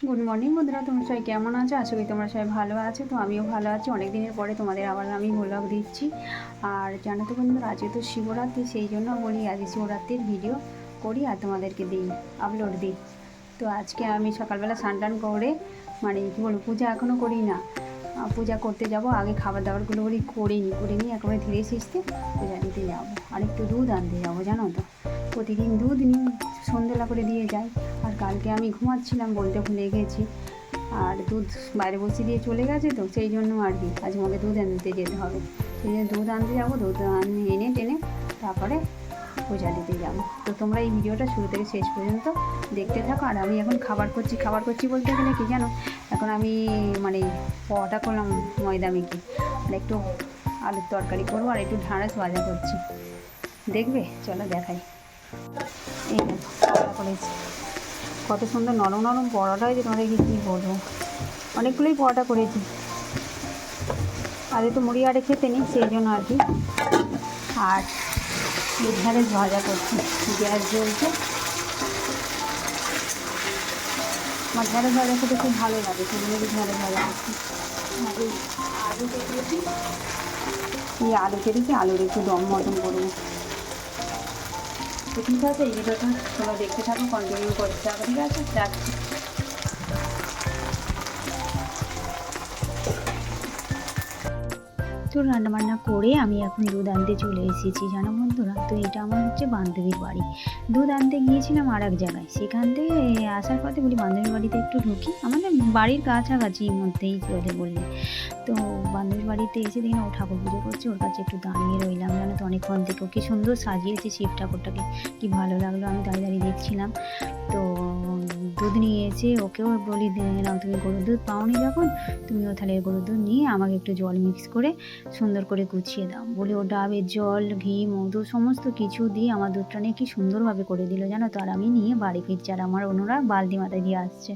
Good morning বন্ধুরা, তোমরা সবাই কেমন আছো? আশা করি তোমরা সবাই ভালো আছো। তো আমিও ভালো আছি। অনেক দিনের পরে তোমাদের আবার আমি ব্লগ দিচ্ছি। আর জানো তো বন্ধুরা, আজকে তো শিবরাত্রি, সেই জন্য বলি আজকে শিবরাত্রির ভিডিও করি আর তোমাদেরকে দিই, আপলোড দিই। তো আজকে আমি সকালবেলা স্নান টান করে কী বলবো, পূজা এখনও করি না, পূজা করতে যাব। আগে খাবার দাবারগুলো করে নিই একেবারে ধীরে সুস্থে পূজা দিতে যাব। আর একটু দুধ আনতে যাবো, জানো তো প্রতিদিন দুধ নিয়ে সন্ধ্যেলা করে দিয়ে যাই। আর কালকে আমি ঘুমাচ্ছিলাম, বলতে ভুলে গেছি। আর দুধ বাইরে বসিয়ে দিয়ে চলে গেছে, তো সেই জন্য আর কি আজ আমাকে দুধ আনতে যেতে হবে। সেই জন্য দুধ আনতে যাবো, দুধ এনে টেনে তারপরে পূজা দিতে যাব। তো তোমরা এই ভিডিওটা শুরু থেকে শেষ পর্যন্ত দেখতে থাকো। আর আমি এখন খাবার করছি বলতে গেলে কি জানো, এখন আমি পরোটা করলাম ময়দা মেখে, আর একটু আলুর তরকারি করবো, আর একটু ঢ্যাঁড়স ভাজা করছি। দেখবে, চলো দেখাই। এই দেখো পরোটা করেছি, কত সুন্দর নরম নরম পরোটা হয়েছে, তোমাদেরকে কী বলবো। অনেকগুলোই পরোটা করেছি, আর একটু মুড়ি আরে খেতে নিই, সেই জন্য আর কি। আর ঢ্যাঁড়স ভাজা করছি, গ্যাস জ্বলছে। আমার ঢ্যাঁড়স ভাজা খেতে খুব ভালো লাগে, সেই জন্য ঢ্যাঁড়স ভাজা করছি। আর এই আলু কেটেছি, আলুর একটু দম মতন করবো। তো ঠিক আছে, এই ভিডিওটা তোমরা দেখতে থাকো, কন্টিনিউ করতে থাকো, ঠিক আছে? রাখছি। তো রান্নাবান্না করে আমি এখন দুধ আনতে চলে এসেছি, জানো বন্ধুরা। তো এটা আমার হচ্ছে বান্ধবীর বাড়ি। দুধ আনতে গিয়েছিলাম আর এক জায়গায়, সেখান থেকে আসার পথে বলি বান্ধবীর বাড়িতে একটু ঢুকি, আমাদের বাড়ির কাছাকাছি মধ্যেই চলে বললে। তো বান্ধবীর বাড়িতে এসে দেখি ও ঠাকুর পুজো করছে, ওর কাছে একটু দাঁড়িয়ে রইলাম, জানো তো অনেকক্ষণ থেকে। কী সুন্দর সাজিয়েছে শিব ঠাকুরটাকে, কি ভালো লাগলো, আমি দাঁড়িয়ে দাঁড়িয়ে দেখছিলাম। তো দুধ নিয়ে এসে ওকেও বলি, নাও তুমি গরুর দুধ পাওনি যখন, তুমিও তাহলে গরুর দুধ নিয়ে আমাকে একটু জল মিক্স করে সুন্দর করে গুছিয়ে দাও বলে, ও ডাবের জল, ঘি, মধু সমস্ত কিছু দিয়ে আমার দুধটা নিয়ে কি সুন্দরভাবে করে দিল, জানো তো। আর আমি নিয়ে বাড়ি ফিরছি, আর আমার অন্যরা বালতি মাথায় দিয়ে আসছে।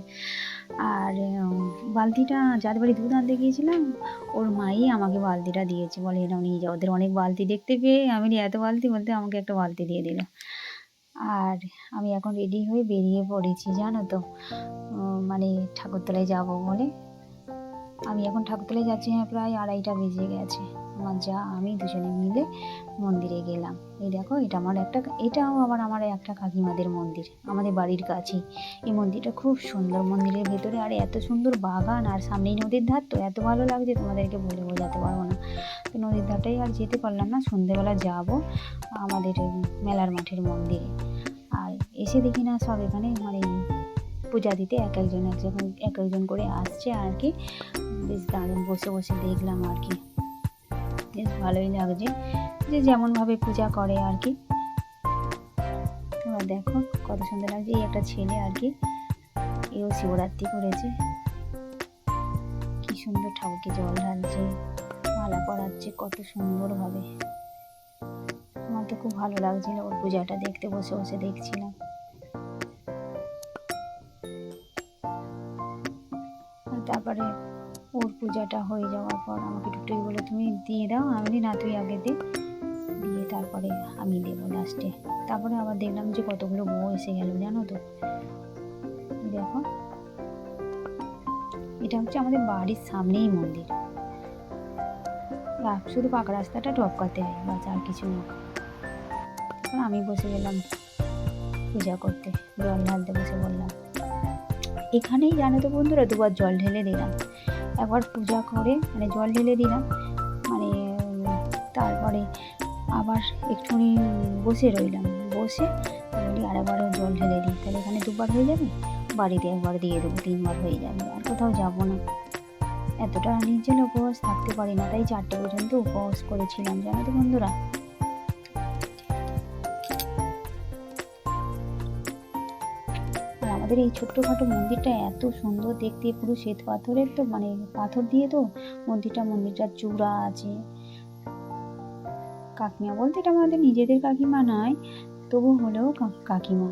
আর বালতিটা যাদের বাড়ি দুধ আনতে গিয়েছিলাম, ওর মাই আমাকে বালতিটা দিয়েছে, বলে এটাও নিয়ে যাও। ওদের অনেক বালতি দেখতে পেয়ে আমি এত বালতি বলতে আমাকে একটা বালতি দিয়ে দিল। আর আমি এখন রেডি হয়ে বেরিয়ে পড়েছি, জানো তো, ঠাকুরতলায় যাব বলে। আমি এখন ঠাকুরতলায় যাচ্ছি, প্রায় 2:30 বেজে গেছে। আমার যা আমি দুজনে মিলে মন্দিরে গেলাম। এই দেখো, এটাও আবার আমার একটা কাকিমাদের মন্দির, আমাদের বাড়ির কাছেই। এই মন্দিরটা খুব সুন্দর, মন্দিরের ভেতরে আর এত সুন্দর বাগান, আর সামনেই নদীর ধার, তো এত ভালো লাগছে তোমাদেরকে বলে বোঝাতে পারবো না। তো নদীর ধারটাই আর যেতে পারলাম না, সন্ধেবেলা যাব আমাদের মেলার মাঠের মন্দিরে। আর এসে দেখি না সব এখানে পূজা দিতে এক একজন করে আসছে আর কি। বেশ দারুণ, বসে বসে দেখলাম আর কি, বেশ ভালোই লাগছে, যে যেমনভাবে পূজা করে আর কি। তোমরা দেখো কত সুন্দর লাগছে। এই একটা ছেলে আর কি, এও শিবরাত্রি করেছে, কি সুন্দর ঠাকুরকে জল ঢালছে, মালা পরাচ্ছে কত সুন্দরভাবে। আমার তো খুব ভালো লাগছিল ওর পূজাটা দেখতে, বসে বসে দেখছিলাম। তারপরে ওর পূজাটা হয়ে যাওয়ার পর আমাকে টুকটুকি বলে, তুমি দিয়ে দাও। আমি না, তুই আগে দিয়ে তারপরে আমি দেবো লাস্টে। তারপরে আবার দেখলাম যে কতগুলো বউ এসে গেল, জানো তো। দেখো, এটা হচ্ছে আমাদের বাড়ির সামনেই মন্দির, শুধু পাকা রাস্তাটা টপকাতে হয়, বাস আর কিছু না। তখন আমি বসে গেলাম পূজা করতে, জল ঢালতে বসে বললাম। এখানেই জানো তো বন্ধুরা, দুবার জল ঢেলে দিলাম। একবার পূজা করে জল ঢেলে দিলাম, তারপরে আবার একটুখানি বসে রইলাম, বসে বলি আরেকবারও জল ঢেলে দিই, তাহলে এখানে 2বার হয়ে যাবে, বাড়িতে একবার দিয়ে দেবো, 3বার হয়ে যাবে। আর কোথাও যাবো না, এতটা নির্জল উপবাস থাকতে পারি না, তাই 4টে পর্যন্ত উপবাস করেছিলাম, জানো তো বন্ধুরা। আর আমাদের এই ছোট্টখাটো মন্দিরটা এত সুন্দর দেখতে, পুরো শ্বেত পাথরের, তো পাথর দিয়ে তো মন্দিরটার চূড়া আছে। কাকিমা বলতে এটা আমাদের নিজেদের কাকিমা নয়, তবু হলেও কাকিমা।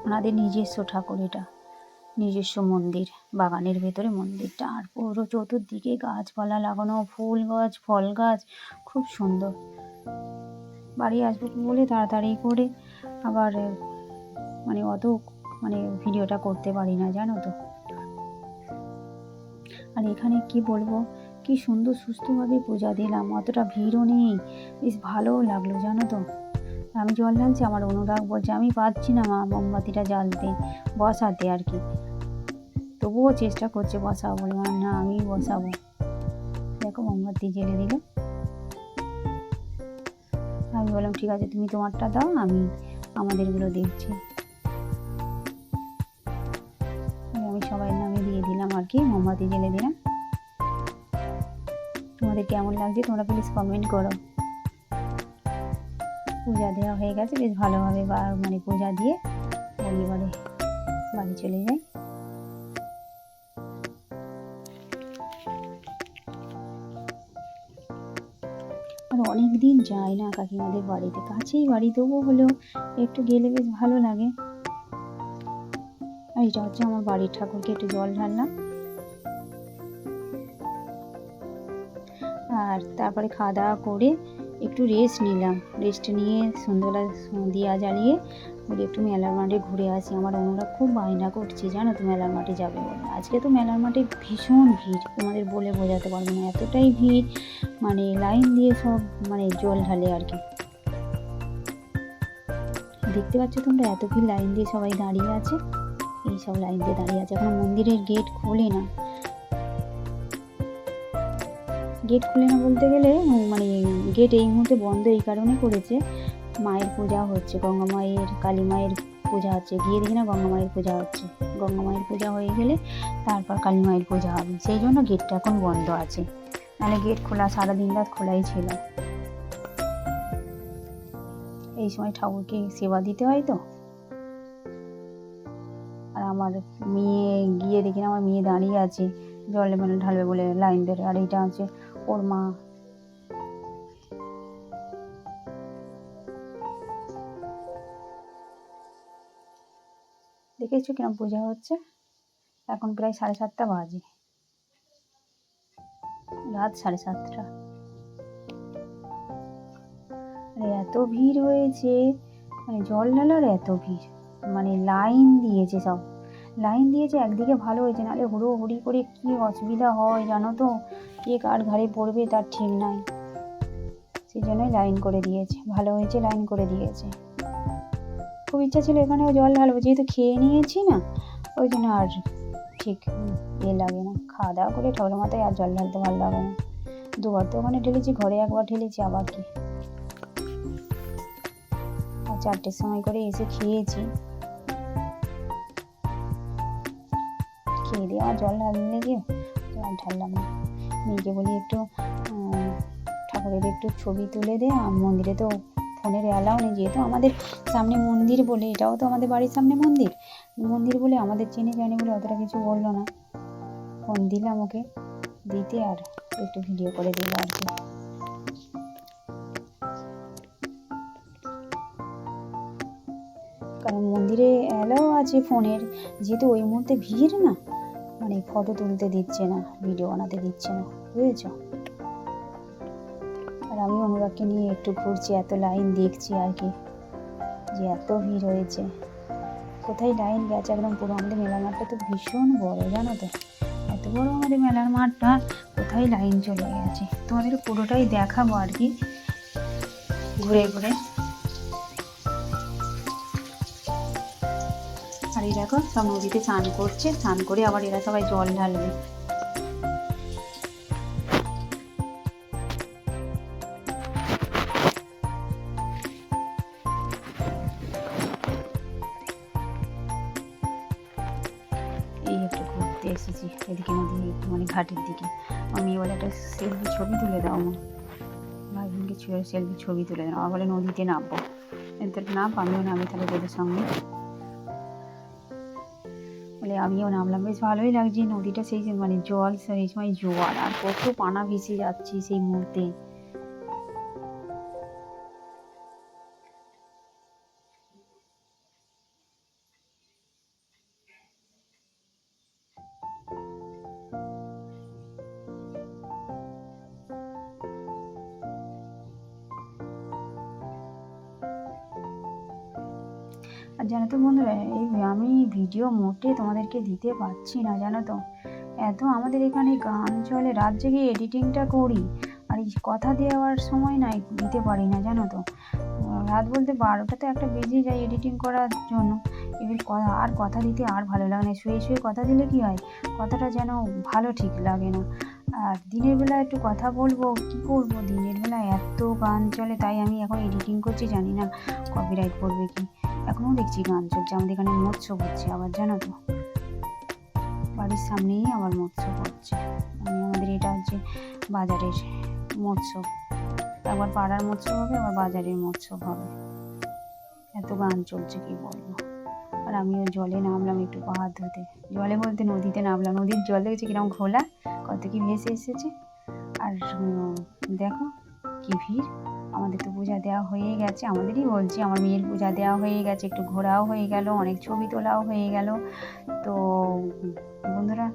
ওনাদের নিজস্ব ঠাকুর, এটা নিজস্ব মন্দির, বাগানের ভেতরে মন্দিরটা। আর পুরো চতুর্দিকে গাছপালা লাগানো, ফুল গাছ, ফল গাছ, খুব সুন্দর। বাড়ি আসবো বলে তাড়াতাড়ি করে আবার মানে অত মানে ভিডিওটা করতে পারি না, জানো তো। আর এখানে কি বলবো, কি সুন্দর সুস্থভাবে পূজা দিলাম, অতটা ভিড়ও নেই, বেশ ভালোও লাগলো, জানো তো। আমি জল ঢালছি, আমার অনুরাগ বলছে আমি পাচ্ছি না মা মোমবাতিটা জ্বালতে, বসাতে আর কি। তবুও চেষ্টা করছে বসাবো বলে, না আমি বসাবো। দেখো মোমবাতি জ্বেলে দিল। আমি বললাম ঠিক আছে তুমি তোমারটা দাও, আমি আমাদেরগুলো দেখছি। আমি সবাই নামে দিয়ে দিলাম আর কি, মোমবাতি জ্বেলে দিলাম। তোমাদের কেমন লাগছে তোমরা প্লিজ কমেন্ট করো। পূজা দেওয়া হয়ে গেছে বেশ ভালোভাবে, মানে পূজা দিয়ে এবারে বাড়ি চলে যাই। আর অনেক দিন যাই না কাকিমাদের বাড়িতে, কাছেই বাড়ি, তবুও হলেও একটু গেলে বেশ ভালো লাগে। আর এটা হচ্ছে আমার বাড়ির ঠাকুরকে একটু জল ঢাললাম। আর তারপরে খাওয়া দাওয়া করে একটু রেস্ট নিলাম, রেস্ট নিয়ে সন্ধ্যাবেলা দিয়া জ্বালিয়ে বলি একটু মেলার মাঠে ঘুরে আসি। আমার অনুরাগ খুব বায়না করছে, জানো তো, মেলার মাঠে যাবে বলে। আজকে তো মেলার মাঠে ভীষণ ভিড়, তোমাদের বলে বোঝাতে পারবো না, এতটাই ভিড়, মানে লাইন দিয়ে সব মানে জল ঢালে আর কি। দেখতে পাচ্ছ তোমরা, এত ভিড়, লাইন দিয়ে সবাই দাঁড়িয়ে আছে, এই সব লাইন দিয়ে দাঁড়িয়ে আছে। এখন মন্দিরের গেট খোলে না, গেট খুলে না বলতে গেলে মানে গেট এই মুহূর্তে বন্ধ এই কারণে করেছে, মায়ের পূজা হচ্ছে, গঙ্গা মায়ের, কালী মায়ের পূজা হচ্ছে। গিয়ে দেখি না গঙ্গা মায়ের পূজা হচ্ছে, গঙ্গা মায়ের পূজা হয়ে গেলে তারপর কালী মায়ের পূজা হবে, সেই জন্য গেটটা এখন বন্ধ আছে, নাহলে গেট খোলা সারাদিন রাত খোলাই ছিল। এই সময় ঠাকুরকে সেবা দিতে হয় তো। আর আমার মেয়ে, গিয়ে দেখি না আমার মেয়ে দাঁড়িয়ে আছে জল মানে ঢালবে বলে লাইন ধরে, আর এইটা হচ্ছে ওর মা। দেখেছো কিরম পূজা হচ্ছে, এখন প্রায় 7:30 বাজে, রাত 7:30। এত ভিড় হয়েছে, মানে জল ঢালার এত ভিড়, মানে লাইন দিয়েছে, সব লাইন দিয়েছে। একদিকে ভালো হয়েছে, নাহলে হুড়োহুড়ি করে কি অসুবিধা হয় জানো তো, কে কার ঘাড়ে পড়বে তার ঠিক নাই, সেই জন্যই লাইন করে দিয়েছে, ভালো হয়েছে লাইন করে দিয়েছে। খুব ইচ্ছা ছিল এখানেও জল ঢালবো, যেহেতু খেয়ে নিয়েছি না, ওই জন্য আর ঠিক লাগে না। খাওয়া দাওয়া করে ঠাকুরের মাথায় আর জল ঢালতে ভালো লাগে না। দুবার তো ওখানে ঢেলেছি, ঘরে একবার ঢেলেছি, আবার কি। আর 4টের সময় করে এসে খেয়েছি, খেয়ে দিয়ে আমার জল ঢাললে গিয়ে জল ঢাললাম না। মেয়েকে বলি একটু ঠাকুরের একটু ছবি তুলে দে, মন্দিরে তো ফোনের অ্যালাউ নেই, যেহেতু আমাদের সামনে মন্দির বলে, এটাও তো আমাদের বাড়ির সামনে মন্দির বলে আমাদের চেনে জানি বলে অতটা কিছু বললো না। ফোন দিলাম ওকে দিতে, আর একটু ভিডিও করে দিল আর কি। কারণ মন্দিরে অ্যালাউ আছে ফোনের, যেহেতু ওই মুহূর্তে ভিড় না, মানে ফটো তুলতে দিচ্ছে না, ভিডিও বানাতে দিচ্ছে না, বুঝেছ। আর আমি অনুরাগকে নিয়ে একটু ঘুরছি, এত লাইন দেখছি আর কি, যে এত ভিড় হয়েছে, কোথায় লাইন গেছে একদম পুরো। আমাদের মেলার মাঠটা তো ভীষণ বড়, জানো তো, এত বড় আমাদের মেলার মাঠটা, কোথায় লাইন চলে গেছে। তোমাদের পুরোটাই দেখাবো আর কি, ঘুরে ঘুরে। আর এই দেখো সব নদীতে স্নান করছে, স্নান করে আবার এরা সবাই জল ঢালবে। এই একটু ঘুরতে এসেছি এদিকে, নদী একটু মানে ঘাটের দিকে। আমি বলে একটা সেলফি ছবি তুলে দাও, আমার ভাই বোনকে সেলফি ছবি তুলে দাও, আমার বলে নদীতে নামবো, এদের নাম, আমিও নামি তাহলে তোদের সঙ্গে, বলে আমিও নামলাম। বেশ ভালোই লাগছে নদীটা, সেই মানে জল, সেই সময় জোয়ার, আর কত পানা ভেসে যাচ্ছি সেই মুহূর্তে। আর জানো তো বন্ধুরা, আমি ভিডিও মোটে তোমাদেরকে দিতে পারছি না, জানো তো। এত আমাদের এখানে গান চলে, রাত জেগে এডিটিংটা করি, আর এই কথা দেওয়ার সময় নাই দিতে পারি না, জানো তো। রাত বলতে 12টাতে একটা বেজে যায় এডিটিং করার জন্য। এবার কথা দিতে আর ভালো লাগে না। শুয়ে শুয়ে কথা দিলে কি হয়, কথাটা যেন ভালো ঠিক লাগে না। আর দিনের বেলা একটু কথা বলবো, কি করব, দিনের বেলা এত গান চলে, তাই আমি এখন এডিটিং করছি, জানি না কপিরাইট পড়বে কি। এখনও দেখছি গান চলছে, আমাদের এখানে মৎস্য হচ্ছে আবার, জানো তো। বাড়ির সামনেই আবার মৎস্য হচ্ছে। আমাদের এটা হচ্ছে বাজারের মৎস্য, একবার পাড়ার মৎস্য হবে, আবার বাজারের মৎস্য হবে। এত গান চলছে কি বলবো। আর আমিও জলে নামলাম একটু পা হাত ধুতে, জলে বলতে নদীতে নামলাম। নদীর জল দেখেছি কিরকম ঘোলা, কত কি ভেসে এসেছে। আর দেখো কি ভিড়। আমাদের তো পূজা দেওয়া হয়ে গেছে, আমাদেরই বলছি, আমার মেয়ের পূজা দেওয়া হয়ে গেছে, একটু ঘোরাও হয়ে গেল, অনেক ছবি তোলাও হয়ে গেল। তো বন্ধুরা,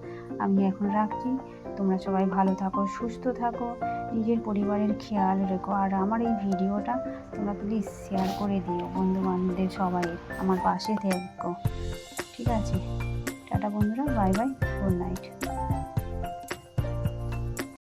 আমি এখন রাখছি। তোমরা সবাই ভালো থাকো, সুস্থ থাকো, নিজের পরিবারের খেয়াল রেখো। আর আমার এই ভিডিওটা তোমরা প্লিজ শেয়ার করে দিও বন্ধু বান্ধবদের সবাই, আমার পাশে থেকো, ঠিক আছে। টাটা বন্ধুরা, বাই বাই, গুড নাইট।